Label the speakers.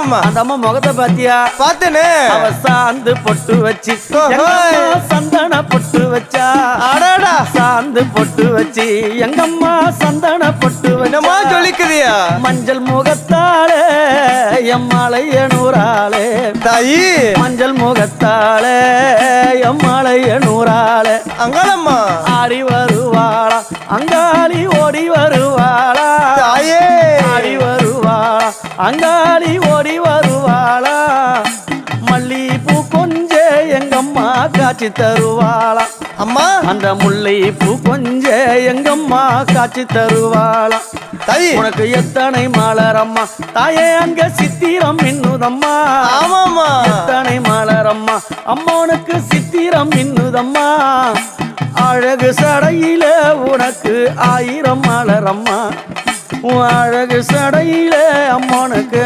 Speaker 1: ஆமாமா.
Speaker 2: அந்த அம்மா முகத்தை பாத்தியா?
Speaker 1: பார்த்தேனே.
Speaker 2: அவ சாந்து பொட்டு வச்சு சந்தன பொட்டு வச்சா.
Speaker 1: அடடா.
Speaker 2: சாந்து பொட்டு வச்சு எங்கம்மா சந்தன பொட்டு
Speaker 1: என்னமா
Speaker 2: வச்சா.
Speaker 1: சொல்லிக்குதியா?
Speaker 2: மஞ்சள் முகத்தாளே எம்மாளைய நூறாளே.
Speaker 1: தாயி
Speaker 2: மஞ்சள் முகத்தாளே எம்மாளைய நூறாளே.
Speaker 1: அங்காளம்மா
Speaker 2: ஆடி வருவாளா அங்காளி ஓடி வருவாளா.
Speaker 1: தாயே
Speaker 2: ஆடி வருவாளா அங்காளி ஓடி வருவாளா. மல்லிப்பூ கொஞ்ச எங்கம்மா காட்சி தருவாளா.
Speaker 1: அம்மா
Speaker 2: அந்த முல்லைப்பூ கொஞ்ச எங்கம்மா காட்சி தருவாளா.
Speaker 1: தாயி
Speaker 2: உனக்கு எத்தனை மலரம்மா தாயே அங்க சித்திரம் இன்னுதம்மா.
Speaker 1: ஆமாமா.
Speaker 2: எத்தனை மலரம்மா அம்மனுக்கு சித்திரம் இன்னுதம்மா. அழகு சடையில உனக்கு 1000 மலரம்மா. உன் அழகு சடையில அம்மனுக்கு